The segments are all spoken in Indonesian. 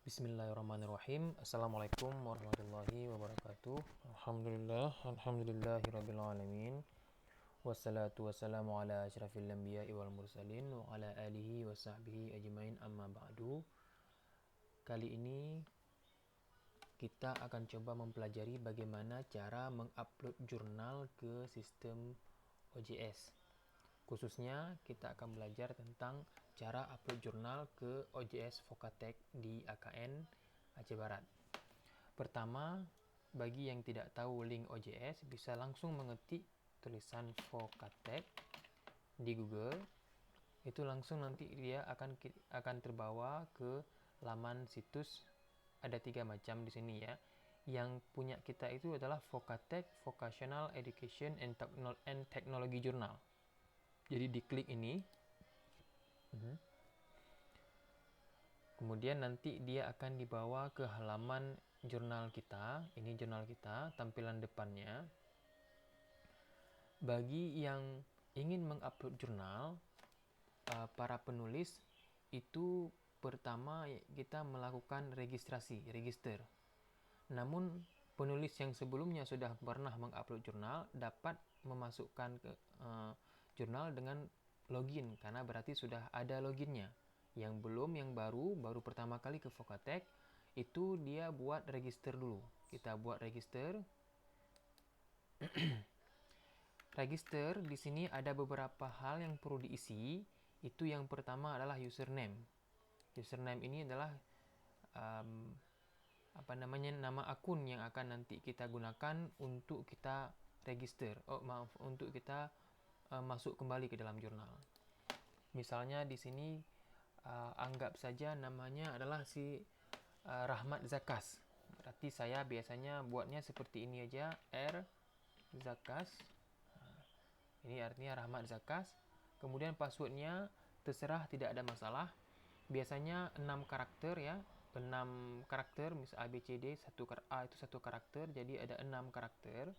Bismillahirrahmanirrahim. Assalamualaikum warahmatullahi wabarakatuh. Alhamdulillahirabbil alamin. Wassalatu wassalamu ala asyrafil anbiya'i wal mursalin wa ala alihi wa sahbihi ajmain, amma ba'du. Kali ini kita akan coba mempelajari bagaimana cara mengupload jurnal ke sistem OJS. Khususnya kita akan belajar tentang cara upload jurnal ke OJS Vocatek di AKN Aceh Barat. Pertama, bagi yang tidak tahu link OJS, bisa langsung mengetik tulisan Vocatek di Google. Itu langsung nanti dia akan terbawa ke laman situs. Ada 3 macam di sini ya. Yang punya kita itu adalah Vocatek Vocational Education and Technology Journal. Jadi diklik ini, kemudian nanti dia akan dibawa ke halaman jurnal kita. Ini jurnal kita, tampilan depannya. Bagi yang ingin mengupload jurnal, para penulis itu pertama kita melakukan register. Namun penulis yang sebelumnya sudah pernah mengupload jurnal dapat memasukkan ke jurnal dengan login, karena berarti sudah ada loginnya. Yang belum, yang baru pertama kali ke Vocatek, itu dia buat register dulu. Kita buat register. Register di sini ada beberapa hal yang perlu diisi. Itu yang pertama adalah username. Username ini adalah nama akun yang akan nanti kita gunakan untuk kita register. Untuk kita masuk kembali ke dalam jurnal. Misalnya di sini anggap saja namanya adalah si Rahmat Zakas. Berarti saya biasanya buatnya seperti ini aja, R Zakas. Ini artinya Rahmat Zakas. Kemudian passwordnya terserah, tidak ada masalah. Biasanya 6 karakter ya. 6 karakter, misal A, B, C, D, A itu 1 karakter, jadi ada 6 karakter.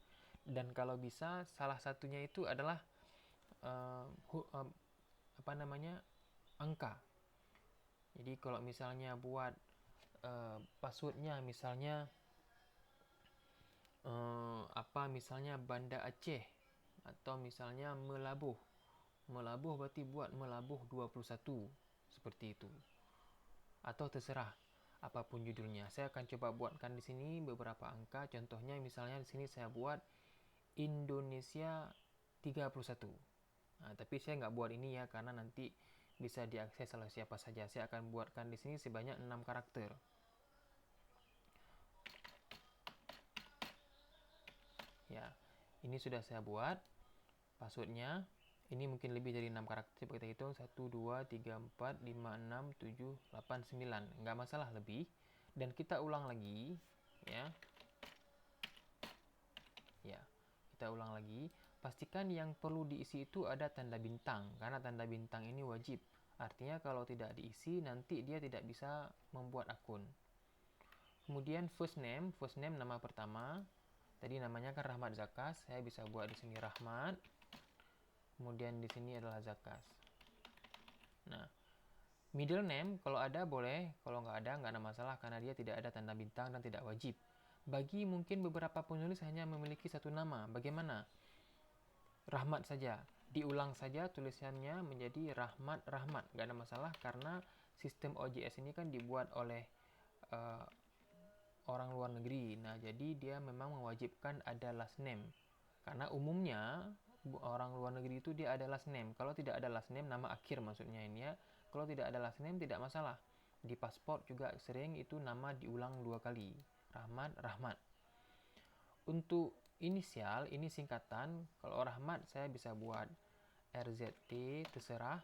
Dan kalau bisa salah satunya itu adalah angka. Jadi kalau misalnya buat passwordnya misalnya misalnya Banda Aceh, atau misalnya Melabuh berarti buat Melabuh 21, seperti itu. Atau terserah apapun judulnya. Saya akan coba buatkan di sini beberapa angka. Contohnya misalnya di sini saya buat Indonesia 31. Tapi saya nggak buat ini ya, karena nanti bisa diakses oleh siapa saja. Saya akan buatkan di sini sebanyak 6 karakter. Ya, ini sudah saya buat passwordnya. Ini mungkin lebih dari 6 karakter. Coba kita hitung, 1, 2, 3, 4, 5, 6, 7, 8, 9. Nggak masalah lebih. Dan kita ulang lagi. Ya, kita ulang lagi. Pastikan yang perlu diisi itu ada tanda bintang, karena tanda bintang ini wajib. Artinya kalau tidak diisi, nanti dia tidak bisa membuat akun. Kemudian first name nama pertama. Tadi namanya kan Rahmat Zakas, saya bisa buat di sini Rahmat. Kemudian di sini adalah Zakas. Nah, middle name kalau ada boleh, kalau nggak ada masalah, karena dia tidak ada tanda bintang dan tidak wajib. Bagi mungkin beberapa penulis hanya memiliki 1 nama, bagaimana? Rahmat saja, diulang saja tulisannya menjadi Rahmat, nggak ada masalah, karena sistem OJS ini kan dibuat oleh orang luar negeri. Nah, jadi dia memang mewajibkan ada last name, karena umumnya orang luar negeri itu dia ada last name. Kalau tidak ada last name, nama akhir maksudnya ini ya, kalau tidak ada last name tidak masalah. Di paspor juga sering itu nama diulang 2 kali, Rahmat. Untuk inisial, ini singkatan. Kalau Rahmat saya bisa buat RZT, terserah.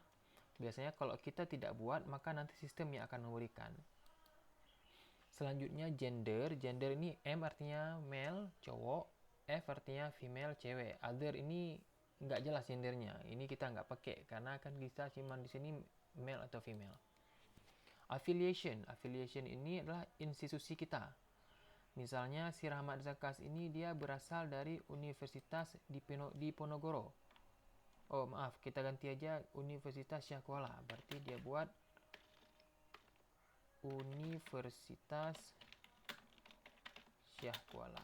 Biasanya kalau kita tidak buat, maka nanti sistem yang akan memberikan. Selanjutnya gender ini M artinya male, cowok, F artinya female, cewek. Other ini nggak jelas gendernya. Ini kita nggak pakai, karena kan kita cuma di sini male atau female. Affiliation ini adalah institusi kita. Misalnya si Rahmat Zakas ini dia berasal dari Universitas di Ponorogo. Oh maaf, kita ganti aja Universitas Syah Kuala. Berarti dia buat Universitas Syah Kuala.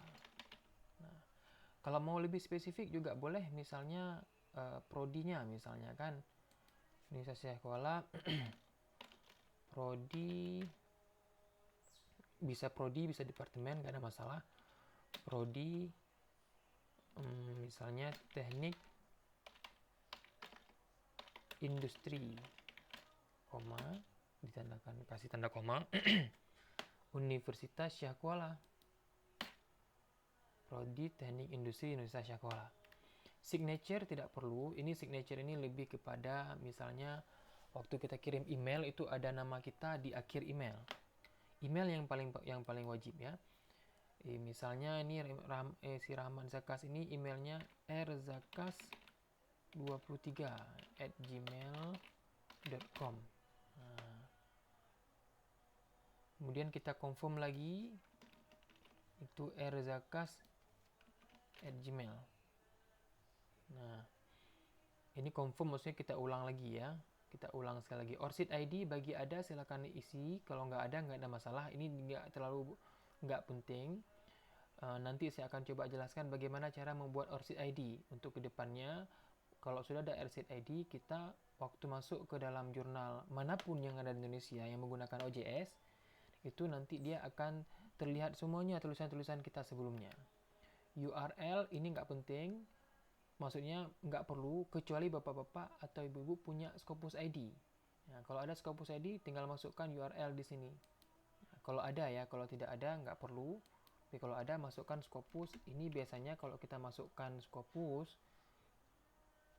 Nah, kalau mau lebih spesifik juga boleh, misalnya prodinya misalnya kan Universitas Syah Kuala prodi bisa departemen, gak ada masalah. Prodi misalnya teknik industri, koma, ditandakan, kasih tanda koma. Universitas Syah Kuala, prodi teknik industri Universitas Syah Kuala. Signature tidak perlu. Ini signature ini lebih kepada misalnya waktu kita kirim email itu ada nama kita di akhir email. Email yang paling wajib ya. Misalnya ini si Rahman Zakas ini emailnya rzakas23@gmail.com. Nah, kemudian kita confirm lagi itu rzakas@gmail. Nah, ini confirm maksudnya kita ulang lagi ya. Kita ulang sekali lagi. ORCID ID bagi ada silakan isi. Kalau nggak ada masalah. Ini nggak penting. Nanti saya akan coba jelaskan bagaimana cara membuat ORCID ID untuk kedepannya. Kalau sudah ada ORCID ID, kita waktu masuk ke dalam jurnal manapun yang ada di Indonesia yang menggunakan OJS, itu nanti dia akan terlihat semuanya tulisan-tulisan kita sebelumnya. URL ini nggak penting. Maksudnya nggak perlu kecuali bapak-bapak atau ibu-ibu punya Scopus ID. Nah, kalau ada Scopus ID tinggal masukkan URL di sini. Nah, kalau ada ya, kalau tidak ada nggak perlu. Tapi kalau ada masukkan Scopus. Ini biasanya kalau kita masukkan Scopus,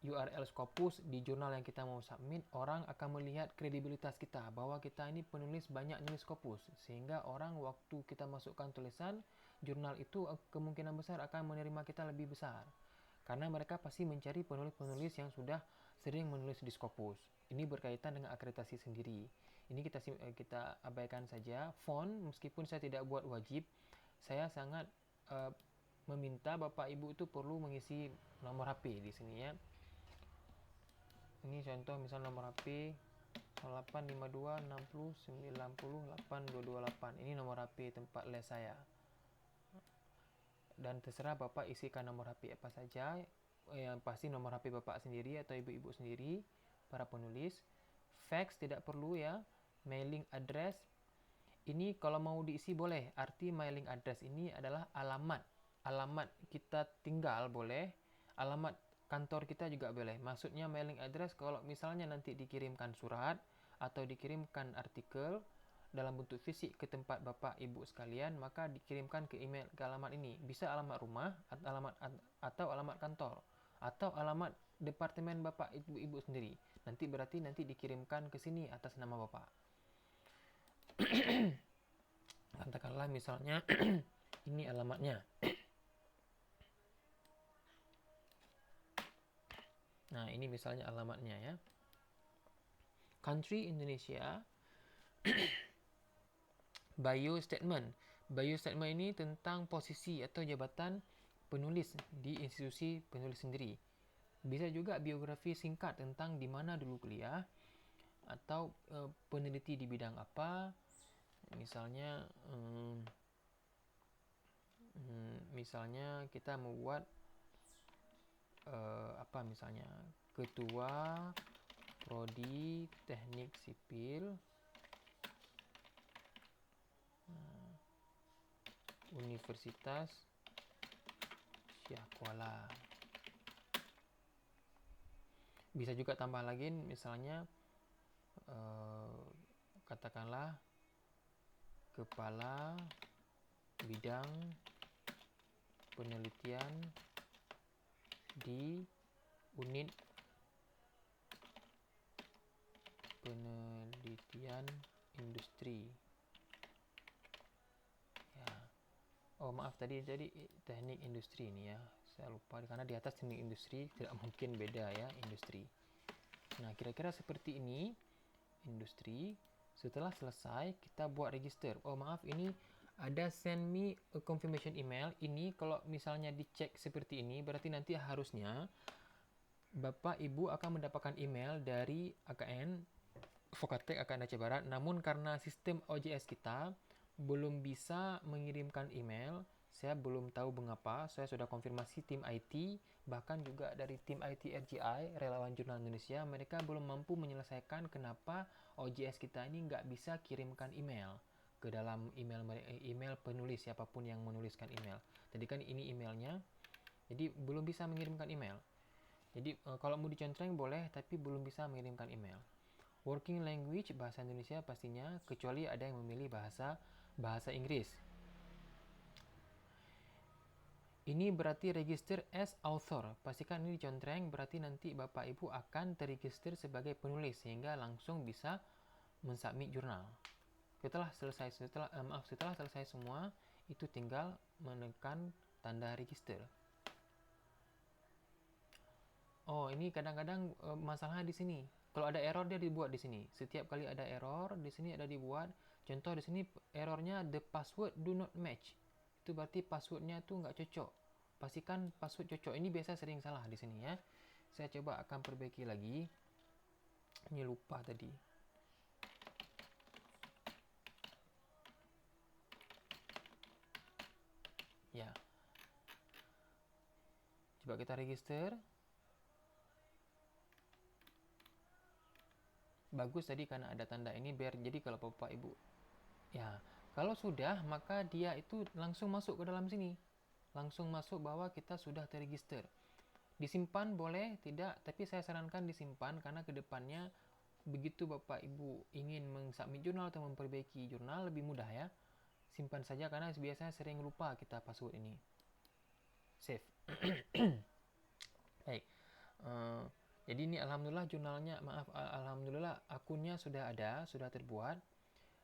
URL Scopus di jurnal yang kita mau submit, orang akan melihat kredibilitas kita bahwa kita ini penulis banyak nulis Scopus, sehingga orang waktu kita masukkan tulisan jurnal itu kemungkinan besar akan menerima kita lebih besar. Karena mereka pasti mencari penulis-penulis yang sudah sering menulis di Scopus. Ini berkaitan dengan akreditasi sendiri. Ini kita abaikan saja. Font, meskipun saya tidak buat wajib, saya sangat meminta Bapak Ibu itu perlu mengisi nomor HP di sini ya. Ini contoh misal nomor HP 085260908228. Ini nomor HP tempat les saya. Dan terserah Bapak isikan nomor HP apa saja, yang pasti nomor HP Bapak sendiri atau ibu-ibu sendiri, para penulis. Fax tidak perlu ya. Mailing address, ini kalau mau diisi boleh. Arti mailing address ini adalah alamat kita tinggal boleh, alamat kantor kita juga boleh. Maksudnya mailing address kalau misalnya nanti dikirimkan surat atau dikirimkan artikel dalam bentuk fisik ke tempat Bapak Ibu sekalian, maka dikirimkan ke email ke alamat ini. Bisa alamat rumah atau alamat kantor atau alamat departemen Bapak Ibu sendiri. Berarti nanti dikirimkan ke sini atas nama Bapak. Katakanlah misalnya ini alamatnya. Nah, ini misalnya alamatnya ya. Country Indonesia. Bio statement. Bio statement ini tentang posisi atau jabatan penulis di institusi penulis sendiri. Bisa juga biografi singkat tentang di mana dulu kuliah atau peneliti di bidang apa. Misalnya kita membuat misalnya ketua prodi teknik sipil Universitas Syah Kuala. Bisa juga tambah lagi misalnya katakanlah kepala bidang penelitian di unit penelitian industri. Ya. Oh maaf tadi teknik industri ini ya. Saya lupa karena di atas teknik industri tidak mungkin beda ya industri. Nah, kira-kira seperti ini industri. Setelah selesai kita buat register. Oh maaf ini ada send me a confirmation email. Ini kalau misalnya dicek seperti ini berarti nanti harusnya Bapak Ibu akan mendapatkan email dari AKN Vokatek akan Aceh Barat. Namun karena sistem OJS kita belum bisa mengirimkan email, saya belum tahu mengapa. Saya sudah konfirmasi tim IT, bahkan juga dari tim IT RJI, Relawan Jurnal Indonesia, mereka belum mampu menyelesaikan kenapa OJS kita ini nggak bisa kirimkan email ke dalam email penulis, siapapun yang menuliskan email. Jadi kan ini emailnya, jadi belum bisa mengirimkan email. Jadi kalau mau dicontreng boleh, tapi belum bisa mengirimkan email. Working language bahasa Indonesia pastinya, kecuali ada yang memilih bahasa Inggris. Ini berarti register as author. Pastikan ini dicontreng, berarti nanti Bapak Ibu akan terregister sebagai penulis sehingga langsung bisa mensubmit jurnal. Setelah selesai semua, itu tinggal menekan tanda register. Oh, ini kadang-kadang masalahnya di sini. Kalau ada error dia dibuat di sini. Setiap kali ada error di sini ada dibuat. Contoh di sini errornya the password do not match. Itu berarti passwordnya tuh nggak cocok. Pastikan password cocok. Ini biasa sering salah di sini ya. Saya coba akan perbaiki lagi. Ini lupa tadi. Ya. Coba kita register. Bagus tadi karena ada tanda ini biar jadi kalau Bapak Ibu. Ya, kalau sudah maka dia itu langsung masuk ke dalam sini. Langsung masuk bahwa kita sudah terregister. Disimpan boleh, tidak, tapi saya sarankan disimpan karena kedepannya begitu Bapak Ibu ingin mensubmit jurnal atau memperbaiki jurnal lebih mudah ya. Simpan saja karena biasanya sering lupa kita password ini. Save. Baik. Jadi ini alhamdulillah jurnalnya, alhamdulillah akunnya sudah ada, sudah terbuat.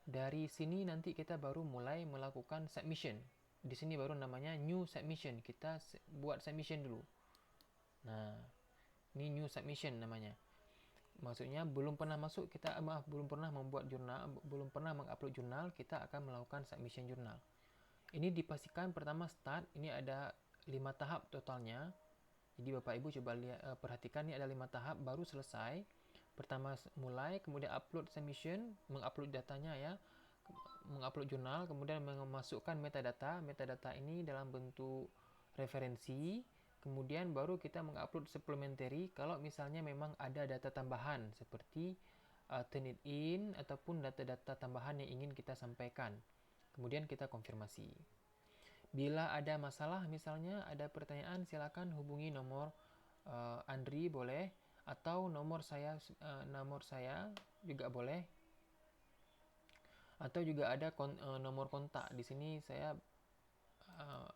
Dari sini nanti kita baru mulai melakukan submission. Di sini baru namanya new submission. Kita buat submission dulu. Nah, ini new submission namanya. Maksudnya belum pernah masuk kita belum pernah membuat jurnal, belum pernah mengupload jurnal, kita akan melakukan submission jurnal. Ini dipastikan pertama start, ini ada 5 tahap totalnya. Jadi Bapak Ibu coba lihat, perhatikan ini ada 5 tahap baru selesai. Pertama mulai, kemudian upload submission, mengupload datanya ya, mengupload jurnal, kemudian memasukkan metadata. Metadata ini dalam bentuk referensi. Kemudian baru kita mengupload supplementary kalau misalnya memang ada data tambahan seperti turn it in ataupun data-data tambahan yang ingin kita sampaikan. Kemudian kita konfirmasi. Bila ada masalah misalnya ada pertanyaan silakan hubungi nomor Andri boleh atau nomor saya juga boleh. Atau juga ada nomor kontak. Di sini saya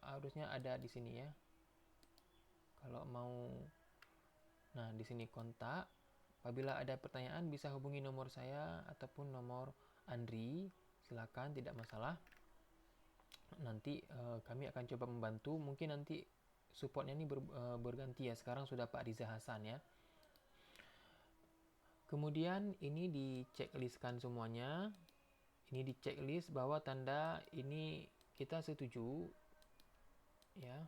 harusnya ada di sini ya. Kalau mau, nah di sini kontak. Apabila ada pertanyaan bisa hubungi nomor saya ataupun nomor Andri. Silakan, tidak masalah. Nanti kami akan coba membantu. Mungkin nanti supportnya ini berganti ya. Sekarang sudah Pak Riza Hasan ya. Kemudian ini di checklistkan semuanya. Ini di checklist bahwa tanda ini kita setuju ya.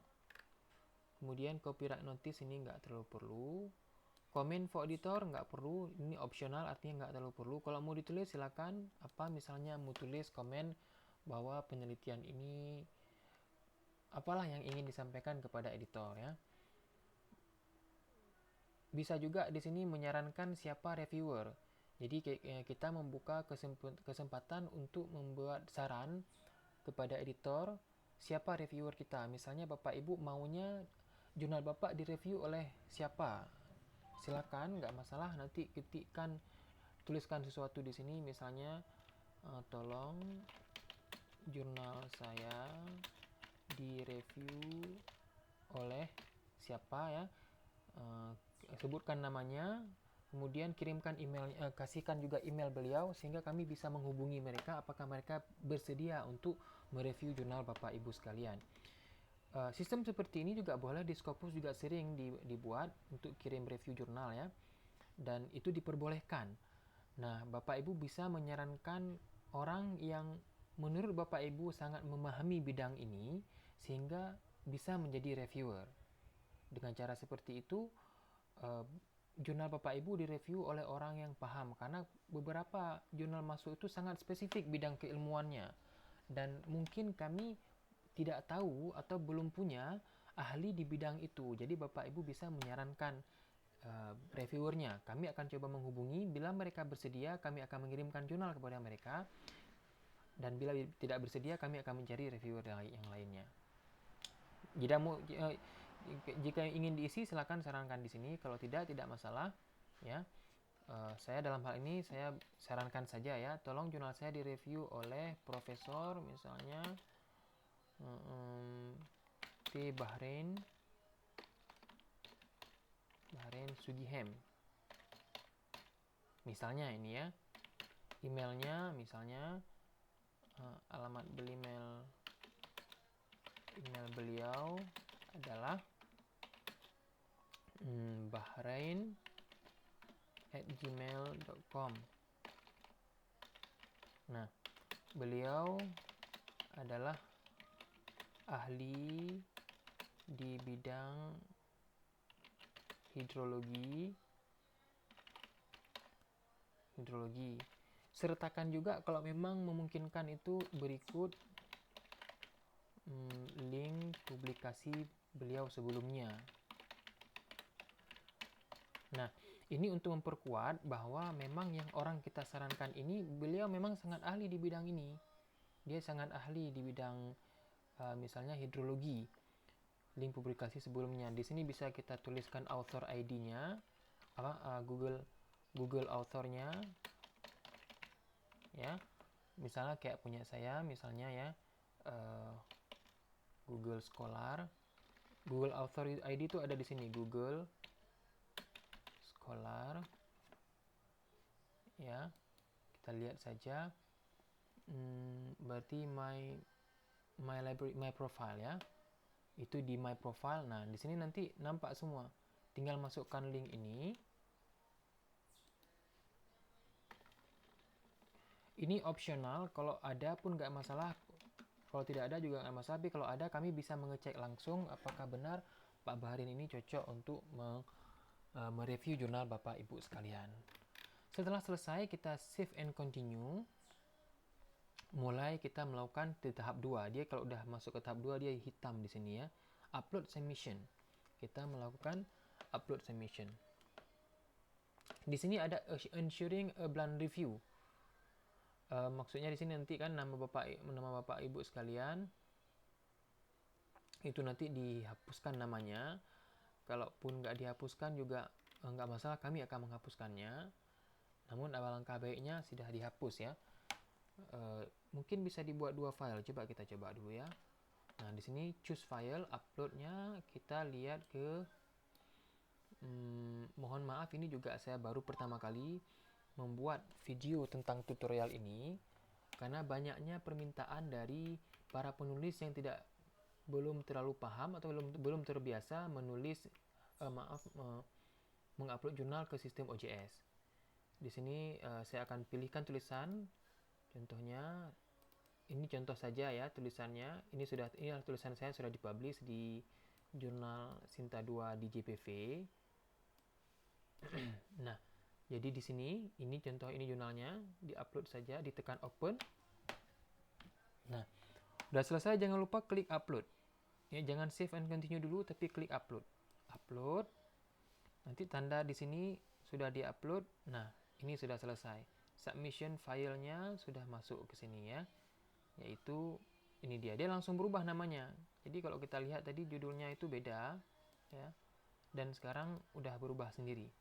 Kemudian copyright notice ini nggak terlalu perlu. Comment for editor nggak perlu, ini optional artinya nggak terlalu perlu. Kalau mau ditulis silakan. Apa misalnya mau tulis komen bahwa penelitian ini apalah yang ingin disampaikan kepada editor ya. Bisa juga di sini menyarankan siapa reviewer. Jadi kita membuka kesempatan untuk membuat saran kepada editor siapa reviewer kita. Misalnya Bapak Ibu maunya jurnal Bapak direview oleh siapa. Silakan, nggak masalah. Nanti ketikkan, tuliskan sesuatu di sini. Misalnya tolong jurnal saya direview oleh siapa ya. Sebutkan namanya, kemudian kirimkan email, kasihkan juga email beliau sehingga kami bisa menghubungi mereka apakah mereka bersedia untuk mereview jurnal Bapak Ibu sekalian. Sistem seperti ini juga boleh di Scopus juga sering dibuat untuk kirim review jurnal ya, dan itu diperbolehkan. Nah, Bapak Ibu bisa menyarankan orang yang menurut Bapak Ibu sangat memahami bidang ini sehingga bisa menjadi reviewer. Dengan cara seperti itu jurnal Bapak Ibu direview oleh orang yang paham, karena beberapa jurnal masuk itu sangat spesifik bidang keilmuannya, dan mungkin kami tidak tahu atau belum punya ahli di bidang itu. Jadi Bapak Ibu bisa menyarankan reviewernya. Kami akan coba menghubungi, bila mereka bersedia kami akan mengirimkan jurnal kepada mereka, dan bila tidak bersedia kami akan mencari reviewer yang lainnya. Jika ingin diisi silakan sarankan di sini, kalau tidak masalah ya. Saya dalam hal ini saya sarankan saja ya, tolong jurnal saya direview oleh profesor misalnya T. Bahrain Sugihem misalnya, ini ya emailnya, misalnya alamat email beliau adalah bahrain@gmail.com. Nah, beliau adalah ahli di bidang hidrologi. Sertakan juga kalau memang memungkinkan itu berikut link publikasi beliau sebelumnya. Nah, ini untuk memperkuat bahwa memang yang orang kita sarankan ini beliau memang sangat ahli di bidang ini. Dia sangat ahli di bidang misalnya hidrologi. Link publikasi sebelumnya. Di sini bisa kita tuliskan author ID-nya, Google author-nya. Ya. Misalnya kayak punya saya misalnya ya, Google Scholar. Google author ID itu ada di sini, Google Scholar. Ya. Kita lihat saja. Berarti my library, my profile ya. Itu di my profile. Nah, di sini nanti nampak semua. Tinggal masukkan link ini. Ini optional, kalau ada pun nggak masalah. Kalau tidak ada juga nggak masalah. Tapi kalau ada, kami bisa mengecek langsung apakah benar Pak Bahrain ini cocok untuk mereview jurnal Bapak Ibu sekalian. Setelah selesai, kita save and continue. Mulai kita melakukan di tahap 2. Dia kalau udah masuk ke tahap 2 dia hitam di sini ya. Upload submission. Kita melakukan upload submission. Di sini ada ensuring a blunt review. Maksudnya di sini nanti kan nama Bapak Ibu sekalian itu nanti dihapuskan namanya. Kalaupun nggak dihapuskan juga nggak masalah, kami akan menghapuskannya. Namun alangkah baiknya sudah dihapus ya. Mungkin bisa dibuat 2 file. Coba kita coba dulu ya. Nah, di sini choose file, uploadnya kita lihat ke mohon maaf, ini juga saya baru pertama kali membuat video tentang tutorial ini, karena banyaknya permintaan dari para penulis yang belum terlalu paham atau belum terbiasa menulis mengupload jurnal ke sistem OJS. Di sini saya akan pilihkan tulisan. Contohnya ini contoh saja ya tulisannya. Ini adalah tulisan saya sudah dipublish di jurnal Sinta 2 di JPV. Nah, jadi di sini ini contoh, ini jurnalnya, diupload saja, ditekan open. Nah, udah selesai, jangan lupa klik upload. Ya, jangan save and continue dulu, tapi klik upload. Upload. Nanti tanda di sini sudah diupload. Nah, ini sudah selesai. Submission filenya sudah masuk ke sini ya. Yaitu ini dia. Dia langsung berubah namanya. Jadi kalau kita lihat tadi judulnya itu beda ya. Dan sekarang udah berubah sendiri.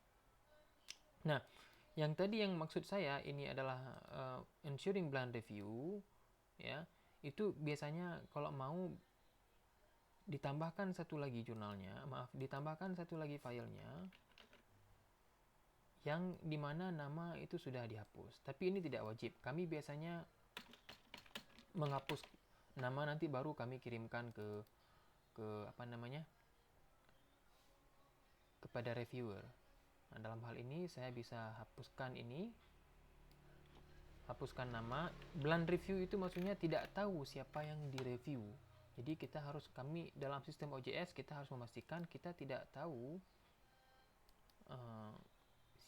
Nah, yang tadi yang maksud saya ini adalah ensuring blunt review ya. Itu biasanya kalau mau ditambahkan satu lagi jurnalnya, ditambahkan satu lagi filenya yang dimana nama itu sudah dihapus. Tapi ini tidak wajib. Kami biasanya menghapus nama, nanti baru kami kirimkan ke kepada reviewer. Nah, dalam hal ini saya bisa hapuskan ini, hapuskan nama. Blunt review itu maksudnya tidak tahu siapa yang direview. Jadi kami dalam sistem OJS kita harus memastikan kita tidak tahu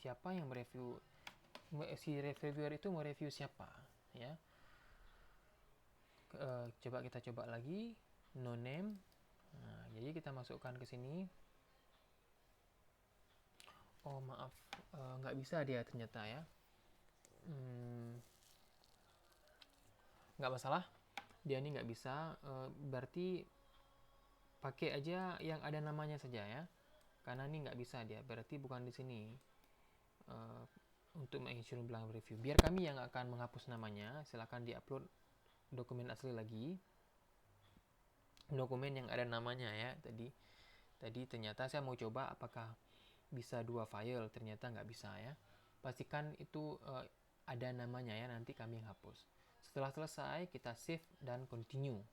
siapa yang mereview, si reviewer itu mereview siapa ya. Coba kita coba lagi, no name. Nah, jadi kita masukkan ke sini. Oh maaf, nggak bisa dia ternyata ya. Nggak masalah, dia ini nggak bisa. Berarti pakai aja yang ada namanya saja ya, karena ini nggak bisa dia, berarti bukan di sini. Untuk mengisi ulang review, biar kami yang akan menghapus namanya, silahkan diupload dokumen asli lagi, dokumen yang ada namanya ya. Tadi ternyata saya mau coba apakah bisa 2 file, ternyata nggak bisa ya. Pastikan itu ada namanya ya, nanti kami yang hapus. Setelah selesai kita save dan continue.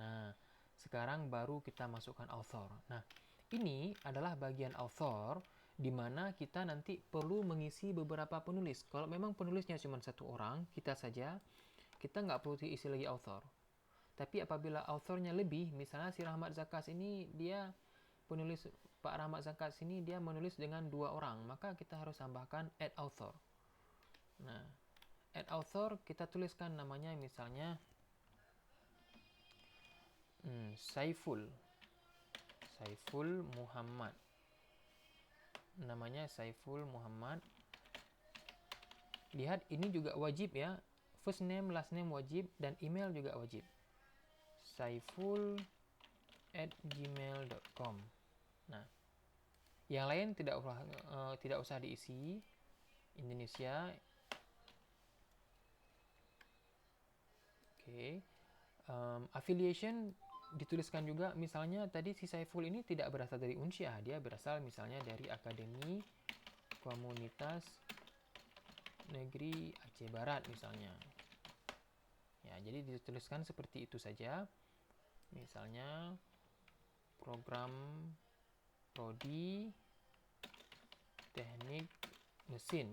Nah, sekarang baru kita masukkan author. Nah, ini adalah bagian author di mana kita nanti perlu mengisi beberapa penulis. Kalau memang penulisnya cuma 1 orang, kita saja, kita nggak perlu isi lagi author. Tapi apabila authornya lebih, misalnya si Rahmat Zakas ini dia penulis, Pak Rahmat Zakas ini dia menulis dengan 2 orang, maka kita harus tambahkan add author. Nah, add author kita tuliskan namanya misalnya Saiful Muhammad. Namanya Saiful Muhammad. Lihat, ini juga wajib ya. First name, last name wajib, dan email juga wajib. saiful@gmail.com. Nah, yang lain tidak usah diisi. Indonesia. Oke. Affiliation dituliskan juga, misalnya tadi si Saiful ini tidak berasal dari Unsyah, dia berasal misalnya dari Akademi Komunitas Negeri Aceh Barat misalnya. Ya, jadi dituliskan seperti itu saja. Misalnya program prodi teknik mesin.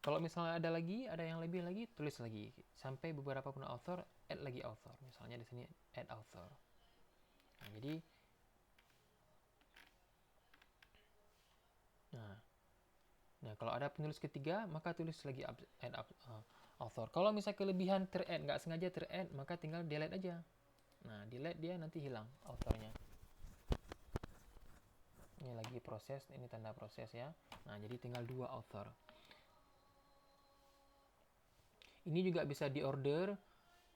Kalau misalnya ada yang lebih lagi, tulis lagi sampai beberapa pun author, add lagi author. Misalnya di sini add author. Nah, jadi nah kalau ada penulis ketiga, maka tulis lagi add author. Kalau misalnya kelebihan ter-add, nggak sengaja ter-add, maka tinggal delete aja. Nah, delete dia nanti hilang authornya. Ini lagi proses, ini tanda proses ya. Nah, jadi tinggal 2 author. Ini juga bisa diorder.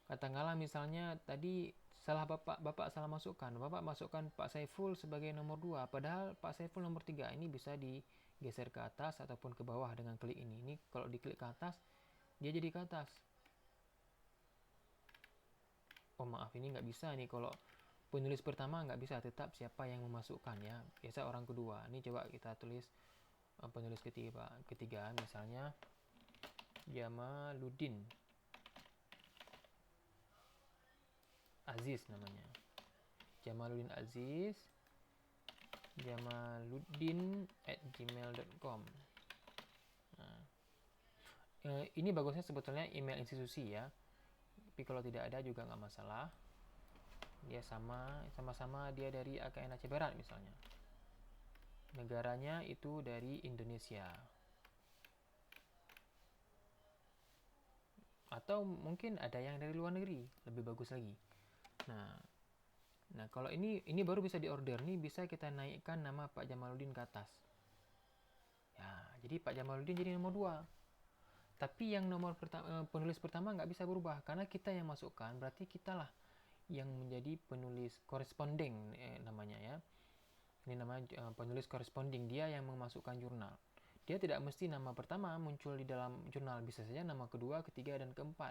Katakanlah misalnya tadi salah Bapak salah masukkan. Bapak masukkan Pak Saiful sebagai nomor 2, padahal Pak Saiful nomor 3. Ini bisa digeser ke atas ataupun ke bawah dengan klik ini. Ini kalau diklik ke atas, dia jadi ke atas. Oh maaf, ini nggak bisa nih. Kalau penulis pertama nggak bisa, tetap siapa yang memasukkan ya. Biasa orang kedua. Ini coba kita tulis penulis ketiga misalnya Jamaluddin Aziz namanya. Jamaluddin Aziz, jamaluddin@gmail.com. Nah, ini bagusnya sebetulnya email institusi ya. Tapi kalau tidak ada juga nggak masalah. Dia sama-sama dia dari AKN Aceh Barat misalnya. Negaranya itu dari Indonesia. Atau mungkin ada yang dari luar negeri, lebih bagus lagi. Nah, kalau ini baru bisa diorder. Nih bisa kita naikkan nama Pak Jamaluddin ke atas. Ya, jadi Pak Jamaluddin jadi nomor 2. Tapi yang nomor penulis pertama nggak bisa berubah karena kita yang masukkan, berarti kitalah yang menjadi penulis corresponding namanya ya. Ini namanya penulis corresponding, dia yang memasukkan jurnal. Dia tidak mesti nama pertama muncul di dalam jurnal, bisa saja nama kedua, ketiga, dan keempat.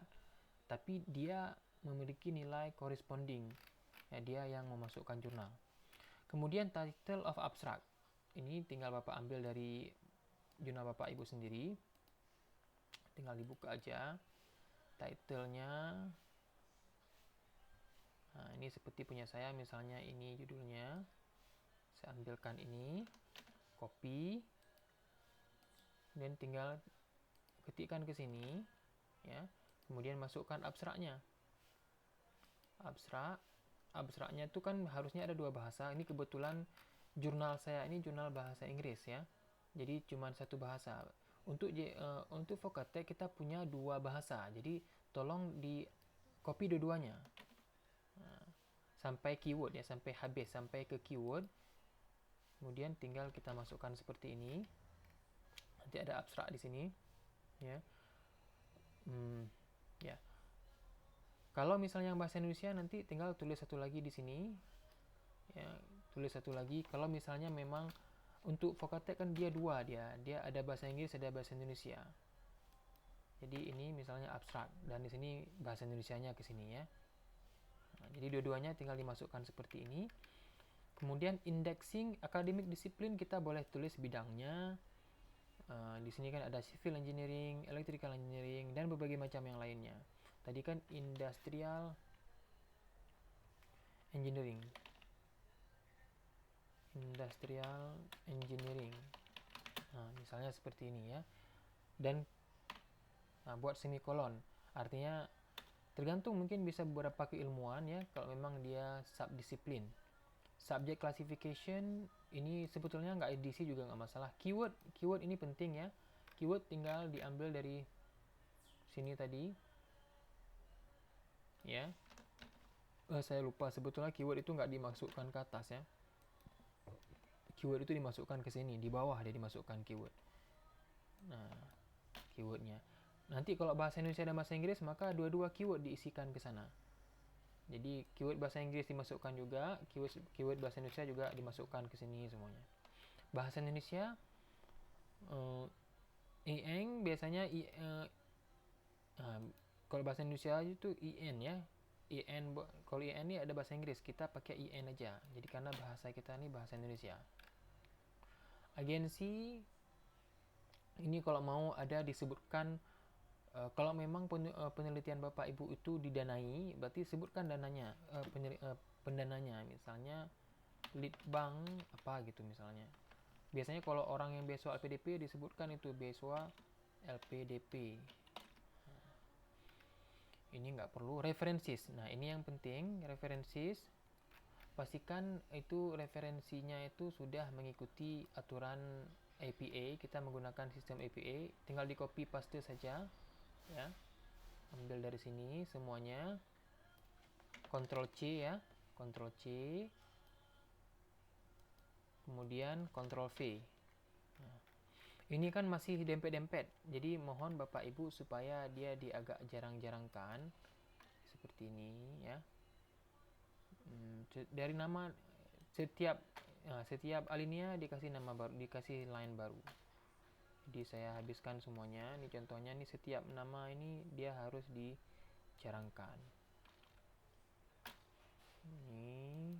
Tapi dia memiliki nilai corresponding. Ya, dia yang memasukkan jurnal. Kemudian title of abstract. Ini tinggal Bapak ambil dari jurnal Bapak Ibu sendiri. Tinggal dibuka aja. Title-nya. Nah, ini seperti punya saya, misalnya ini judulnya. Saya ambilkan ini, copy, dan tinggal ketikkan ke sini, ya. Kemudian masukkan abstraknya. Abstrak. abstraknya itu kan harusnya ada 2 bahasa. Ini kebetulan jurnal saya ini jurnal bahasa Inggris ya. Jadi cuma 1 bahasa. Untuk Vocatec kita punya 2 bahasa. Jadi tolong di copy dua-duanya. Sampai keyword ya, sampai habis, sampai ke keyword. Kemudian tinggal kita masukkan seperti ini. Nanti ada abstrak di sini ya. Ya. Kalau misalnya yang bahasa Indonesia nanti tinggal tulis satu lagi di sini. Ya, tulis satu lagi. Kalau misalnya memang untuk Vocatec kan dia 2 dia ada bahasa Inggris, ada bahasa Indonesia. Jadi ini misalnya abstrak dan di sini bahasa Indonesianya ke sini ya. Nah, jadi dua-duanya tinggal dimasukkan seperti ini. Kemudian indexing academic disiplin kita boleh tulis bidangnya. Di sini kan ada civil engineering, electrical engineering, dan berbagai macam yang lainnya. Tadi kan industrial engineering. Industrial engineering. Nah, misalnya seperti ini ya. Dan buat semikolon. Artinya tergantung, mungkin bisa beberapa keilmuan ya kalau memang dia subdisiplin. Subject classification ini sebetulnya nggak edisi juga nggak masalah. Keyword ini penting ya. Keyword tinggal diambil dari sini tadi ya. Saya lupa, sebetulnya keyword itu nggak dimasukkan ke atas ya. Keyword itu dimasukkan ke sini, di bawah dia dimasukkan keyword. Nah, keywordnya. Nanti kalau bahasa Indonesia dan bahasa Inggris maka dua-dua keyword diisikan ke sana. Jadi keyword bahasa Inggris dimasukkan juga, keyword bahasa Indonesia juga dimasukkan ke sini semuanya. Bahasa Indonesia ing biasanya kalau bahasa Indonesia itu in ya. Kalau in ini ada bahasa Inggris, kita pakai in aja. Jadi karena bahasa kita ini bahasa Indonesia. Agensi ini kalau mau ada disebutkan. Kalau memang penelitian Bapak Ibu itu didanai, berarti sebutkan dananya, pendananya, misalnya Litbang apa gitu misalnya. Biasanya kalau orang yang beasiswa LPDP disebutkan itu beasiswa LPDP. Ini nggak perlu. References. Nah, ini yang penting, references. Pastikan itu referensinya itu sudah mengikuti aturan APA. Kita menggunakan sistem APA, tinggal di copy paste saja. Ya, ambil dari sini semuanya, Ctrl C ya, Ctrl C, kemudian Ctrl V. Nah, ini kan masih dempet-dempet, jadi mohon Bapak Ibu supaya dia agak jarang-jarangkan seperti ini ya. Dari nama setiap alinea dikasih nama baru, dikasih line baru. Jadi saya habiskan semuanya. Ini contohnya, nih setiap nama ini dia harus dijarangkan. Ini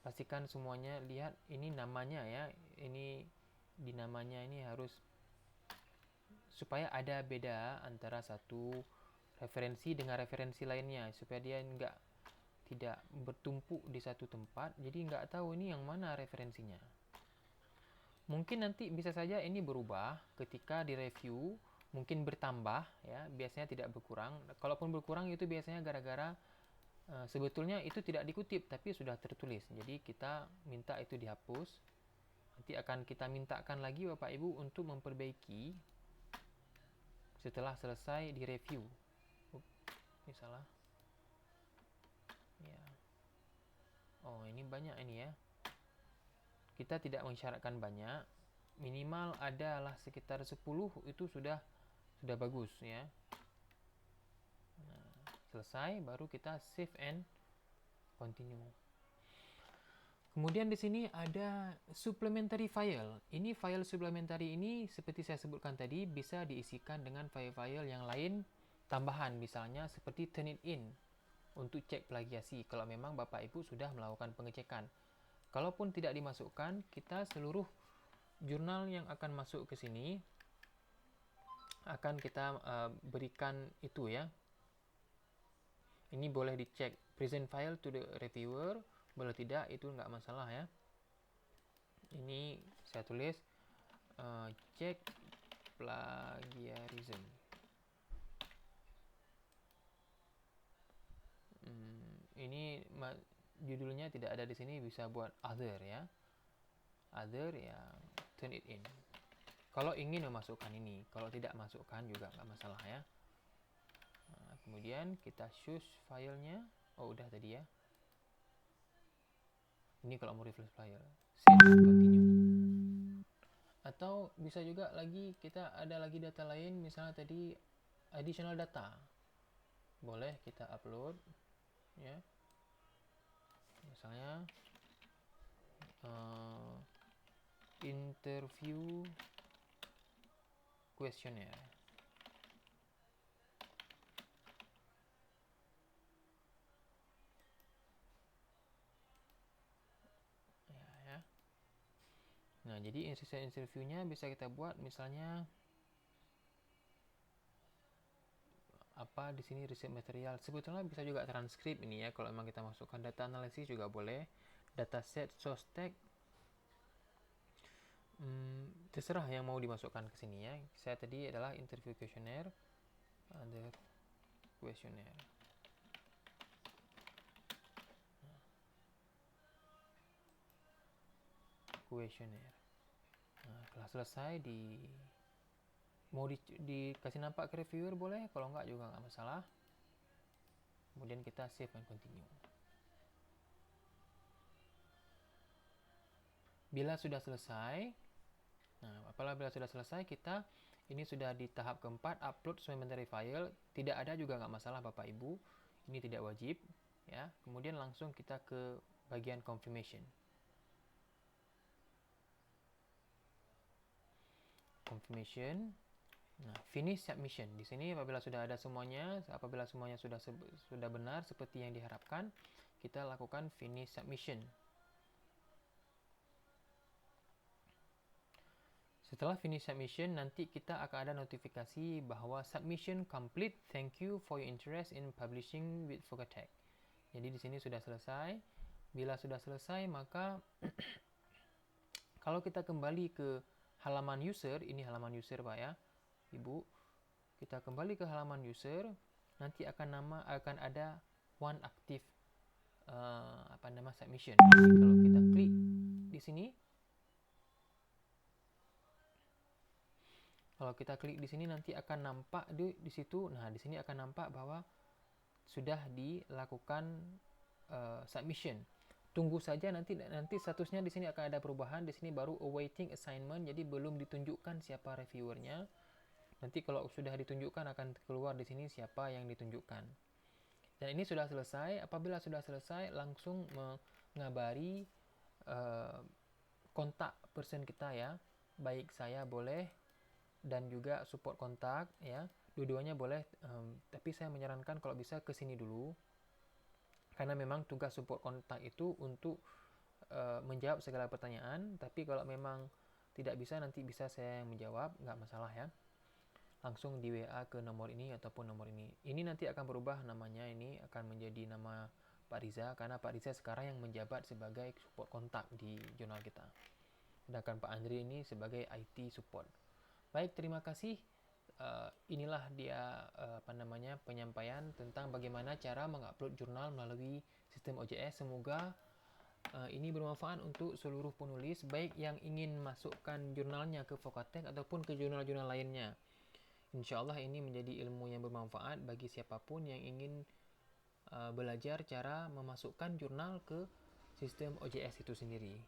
pastikan semuanya, lihat ini namanya ya. Ini di namanya ini harus supaya ada beda antara satu referensi dengan referensi lainnya, supaya dia tidak bertumpuk di satu tempat. Jadi nggak tahu ini yang mana referensinya. Mungkin nanti bisa saja ini berubah ketika direview, mungkin bertambah ya, biasanya tidak berkurang. Kalaupun berkurang itu biasanya gara-gara sebetulnya itu tidak dikutip tapi sudah tertulis. Jadi kita minta itu dihapus. Nanti akan kita mintakan lagi Bapak Ibu untuk memperbaiki setelah selesai direview. Ini salah. Ya. Oh, ini banyak ini ya. Kita tidak mensyaratkan banyak, minimal adalah sekitar 10 itu sudah bagus ya. Nah, selesai baru kita save and continue. Kemudian di sini ada supplementary file. Ini file supplementary ini seperti saya sebutkan tadi bisa diisikan dengan file-file yang lain tambahan, misalnya seperti Turnitin untuk cek plagiasi kalau memang Bapak Ibu sudah melakukan pengecekan. Kalaupun tidak dimasukkan, kita seluruh jurnal yang akan masuk ke sini akan kita berikan itu ya. Ini boleh dicek present file to the reviewer, boleh tidak, itu nggak masalah ya. Ini saya tulis cek plagiarism. judulnya tidak ada di sini, bisa buat other ya. Other ya, turn it in. Kalau ingin memasukkan ini, kalau tidak masukkan juga nggak masalah ya. Nah, kemudian kita choose filenya. Oh udah tadi ya. Ini kalau mau refresh file. Save and continue. Atau bisa juga lagi kita ada lagi data lain, misalnya tadi additional data. Boleh kita upload ya. Misalnya interview questionnaire. Ya. Nah, jadi interviewnya bisa kita buat misalnya apa di sini riset material. Sebetulnya bisa juga transkrip ini ya, kalau memang kita masukkan data analisis juga boleh. Dataset source tag, terserah yang mau dimasukkan ke sini ya. Saya tadi adalah interview questionnaire, other questionnaire. Questionnaire. Nah, setelah selesai mau dikasih nampak ke reviewer boleh, kalau enggak juga nggak masalah. Kemudian kita save and continue. Bila sudah selesai, apabila sudah selesai, kita ini sudah di tahap keempat, upload supplementary file. Tidak ada juga nggak masalah Bapak Ibu, ini tidak wajib ya. Kemudian langsung kita ke bagian confirmation. Nah, finish submission. Di sini apabila sudah ada semuanya, apabila semuanya sudah benar seperti yang diharapkan, kita lakukan finish submission. Setelah finish submission, nanti kita akan ada notifikasi bahwa submission complete. Thank you for your interest in publishing with Fogatech. Jadi di sini sudah selesai. Bila sudah selesai, maka kalau kita kembali ke halaman user, ini halaman user Pak ya, Ibu. Kita kembali ke halaman user, nanti akan ada one active submission. Jadi kalau kita klik di sini, kalau kita klik di sini nanti akan nampak di situ. Nah, di sini akan nampak bahwa sudah dilakukan submission. Tunggu saja nanti statusnya di sini akan ada perubahan. Di sini baru awaiting assignment, jadi belum ditunjukkan siapa reviewernya. Nanti kalau sudah ditunjukkan akan keluar di sini siapa yang ditunjukkan. Dan ini sudah selesai. Apabila sudah selesai, langsung mengabari kontak person kita ya. Baik saya boleh dan juga support kontak ya. Dua-duanya boleh, tapi saya menyarankan kalau bisa ke sini dulu. Karena memang tugas support kontak itu untuk menjawab segala pertanyaan, tapi kalau memang tidak bisa, nanti bisa saya yang menjawab, nggak masalah ya. Langsung di WA ke nomor ini ataupun nomor ini. Ini nanti akan berubah namanya, ini akan menjadi nama Pak Riza, karena Pak Riza sekarang yang menjabat sebagai support kontak di jurnal kita. Sedangkan Pak Andri ini sebagai IT support. Baik, terima kasih. Inilah dia penyampaian tentang bagaimana cara mengupload jurnal melalui sistem OJS. Semoga ini bermanfaat untuk seluruh penulis, baik yang ingin masukkan jurnalnya ke Fogatech ataupun ke jurnal-jurnal lainnya. Insya Allah ini menjadi ilmu yang bermanfaat bagi siapapun yang ingin belajar cara memasukkan jurnal ke sistem OJS itu sendiri.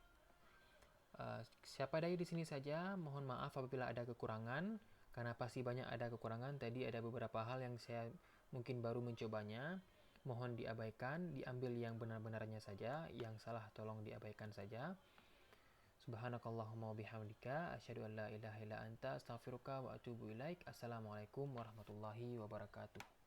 Siapa dari di sini saja, mohon maaf apabila ada kekurangan, karena pasti banyak ada kekurangan. Tadi ada beberapa hal yang saya mungkin baru mencobanya, mohon diabaikan, diambil yang benar-benarnya saja, yang salah tolong diabaikan saja. Subhanakallahumma bihamdika asyhadu an la ilaha illa anta astaghfiruka wa atubu ilaik. Assalamualaikum warahmatullahi wabarakatuh.